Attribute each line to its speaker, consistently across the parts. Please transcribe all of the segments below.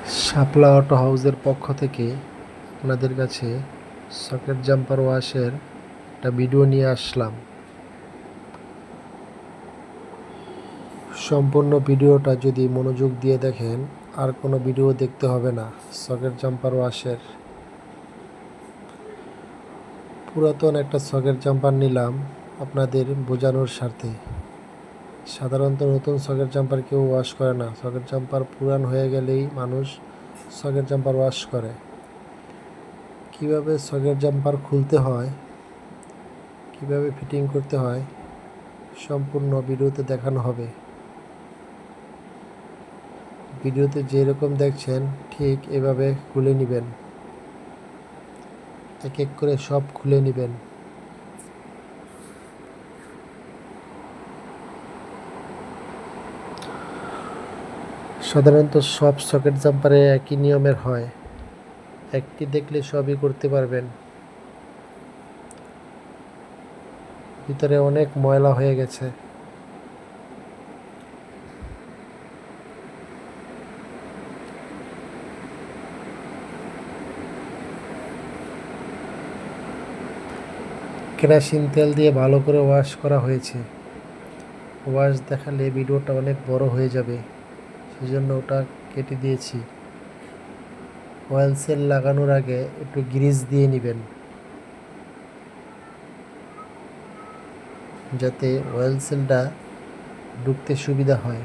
Speaker 1: শাপলা auto হাউসের পক্ষ থেকে আপনাদের কাছে সকেট জাম্পার ওয়াশের একটা ভিডিও নিয়ে আসলাম। সম্পূর্ণ ভিডিওটা যদি মনোযোগ দিয়ে দেখেন আর কোনো ভিডিও দেখতে হবে না। সকেট জাম্পার ওয়াশের পুরাতন একটা সকেট জাম্পার নিলাম আপনাদের বোঝানোর স্বার্থে। সাধারণত নতুন সকেট জাম্পার কেউ ওয়াশ করে না। সকেট জাম্পার পুরান হয়ে গেলেই মানুষ সকেট জাম্পার ওয়াশ করে। কিভাবে সকেট জাম্পার খুলতে হয়, কিভাবে ফিটিং করতে হয় সম্পূর্ণ ভিডিওতে দেখানো হবে। ভিডিওতে যেরকম দেখছেন ঠিক এভাবে খুলে নেবেন, এক এক করে সব খুলে নেবেন। সাধারণত সব সকেট জাম্পারে একই নিয়মের হয়, একটি দেখলে সবই করতে পারবেন। ভিতরে অনেক ময়লা হয়ে গেছে। কেরোসিন তেল দিয়ে ভালো করে ওয়াশ করা হয়েছে। ওয়াশ দেখালে ভিডিওটা অনেক বড় হয়ে যাবে, সেজন্য ওটা কেটে দিয়েছি। অয়েল সেল লাগানোর আগে একটু গ্রিজ দিয়ে নেবেন, যাতে অয়েল সেলটা ঢুকতে সুবিধা হয়।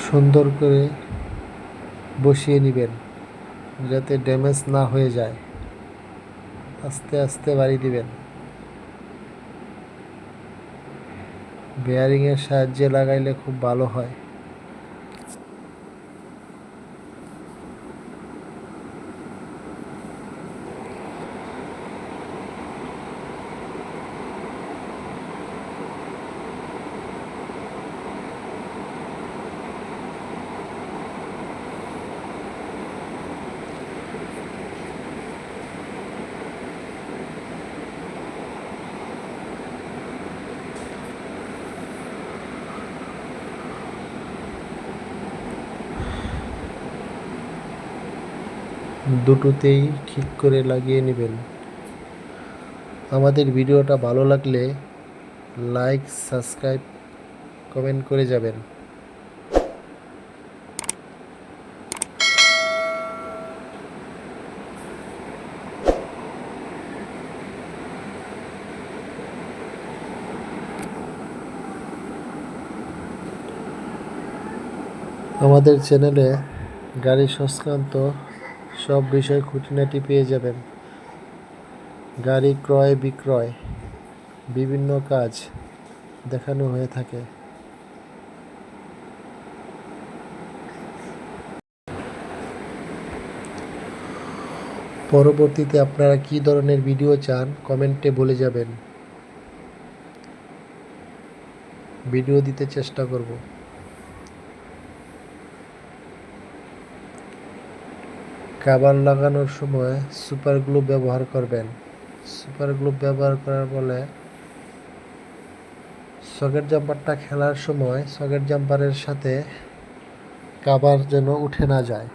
Speaker 1: সুন্দর করে বসিয়ে নেবেন যাতে ড্যামেজ না হয়ে যায়। আস্তে আস্তে বাড়ি দিবেন। বেয়ারিংয়ের সাহায্যে লাগাইলে খুব ভালো হয়। দুটোতেই ঠিক করে লাগিয়ে নেবেন। আমাদের ভিডিওটা ভালো লাগলে লাইক, সাবস্ক্রাইব, কমেন্ট করে যাবেন। আমাদের চ্যানেলে গাড়ি সংক্রান্ত সব বিষয় খুঁটিনাটি পেয়ে যাবেন। গাড়ি ক্রয় বিক্রয় বিভিন্ন কাজ দেখানো হয়ে থাকে। পরবর্তীতে আপনারা কী ধরনের ভিডিও চান কমেন্টে বলে যাবেন, ভিডিও দিতে চেষ্টা করব। কভার লাগানোর সময় সুপার গ্লু ব্যবহার করবেন। সুপার গ্লু ব্যবহার করার ফলে সকেট জাম্পারটা খেলার সময় সকেট জাম্পারের সাথে কভার যেন উঠে না যায়।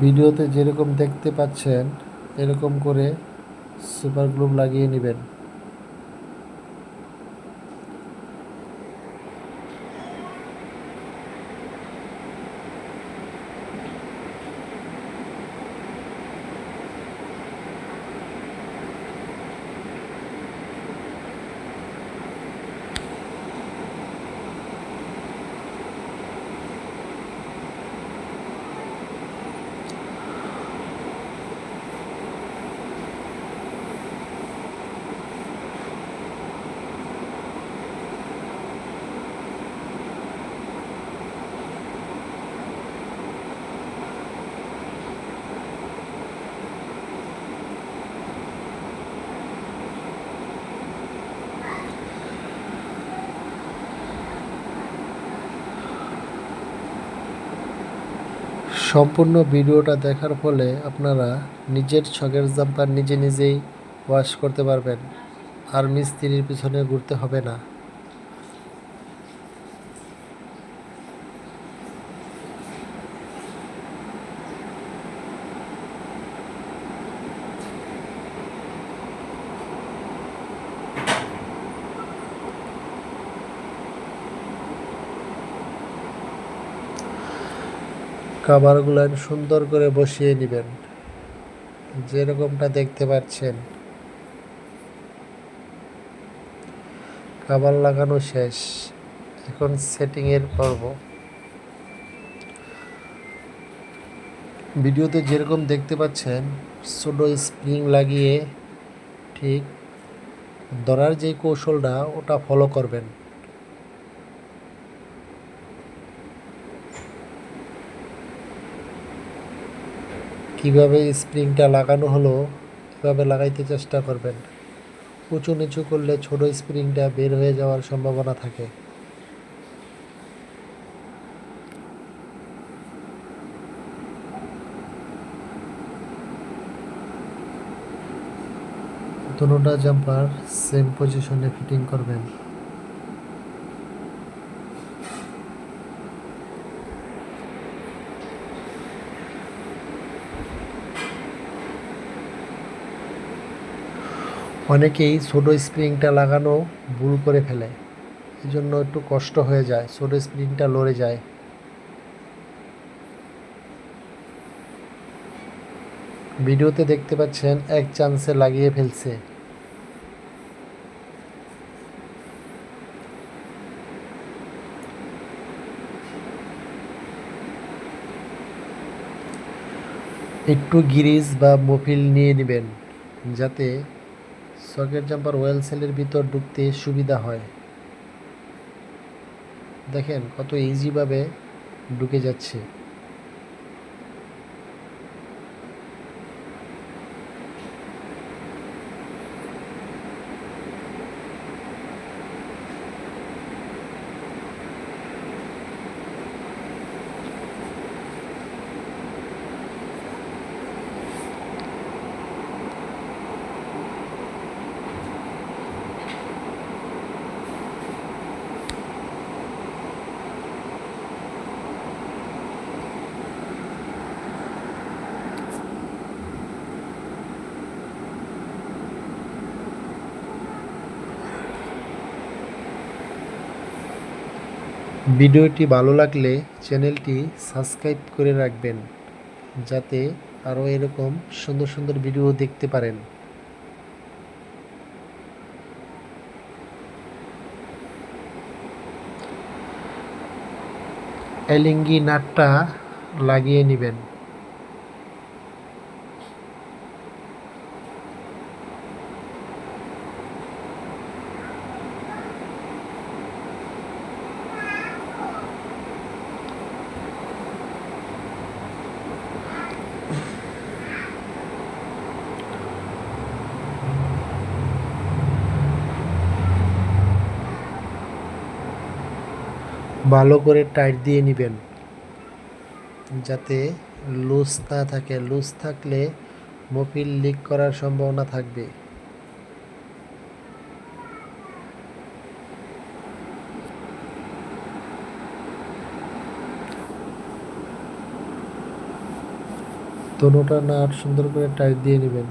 Speaker 1: ভিডিওতে যেরকম দেখতে পাচ্ছেন এরকম করে সুপার গ্লু লাগিয়ে নেবেন। সম্পূর্ণ ভিডিওটা দেখার ফলে আপনারা নিজের শখের জাম্পার নিজেই ওয়াশ করতে পারবেন, আর মিস্ত্রির পিছনে ঘুরতে হবে না। কভারগুলো সুন্দর করে বসিয়ে নেবেন, যেরকমটা দেখতে পাচ্ছেন। কভার লাগানো শেষ, এখন সেটিংয়ের পর্ব। ভিডিওতে যেরকম দেখতে পাচ্ছেন ছোটো স্প্রিং লাগিয়ে ঠিক ধরার যে কৌশলটা ওটা ফলো করবেন। কিভাবে স্প্রিংটা লাগানো হলো এভাবে লাগাইতে চেষ্টা করবেন। উঁচু নিচু করলে ছোট স্প্রিংটা বের হয়ে যাওয়ার সম্ভাবনা থাকে। দুটোটা জাম্পার সেম পজিশনে ফিটিং করবেন। অনেকেই ছোট স্প্রিংটা লাগানো ভুল করে ফেলে, এই জন্য একটু কষ্ট হয়ে যায়, ছোট স্প্রিংটা লড়ে যায়। ভিডিওতে দেখতে পাচ্ছেন এক চান্সে লাগিয়ে ফেলছে। একটু গিরিজ বা মফিল নিয়ে নেবেন, যাতে সকেট জাম্পার ওয়েল সেলের ভিতর ঢুকতে সুবিধা হয়। দেখেন কত ইজিভাবে ঢুকে যাচ্ছে। ভিডিওটি ভালো লাগলে চ্যানেলটি সাবস্ক্রাইব করে রাখবেন, যাতে আরও এরকম সুন্দর সুন্দর ভিডিও দেখতে পারেন। এলিঙ্গি নাটটা লাগিয়ে নেবেন। ভালো করে টাইট দিয়ে নেবেন, যাতে লুজ না থাকে। লুজ থাকলে মফিল লিক করার সম্ভাবনা থাকবে। দোনোটা নাট সুন্দর করে টাইট দিয়ে নেবেন।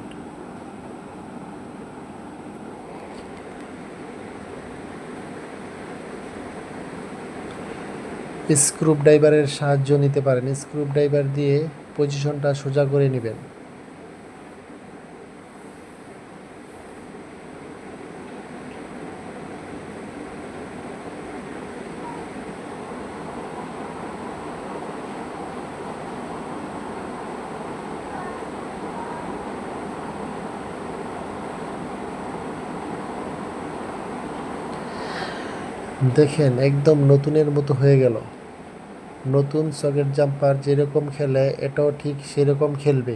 Speaker 1: স্ক্রু ড্রাইভারের সাহায্য নিতে পারেন, স্ক্রু ড্রাইভার দিয়ে পজিশনটা সোজা করে নেবেন। দেখেন একদম নতুনের মতো হয়ে গেল। নতুন সকেট জাম্পার যেরকম খেলে এটাও ঠিক সেরকম খেলবে।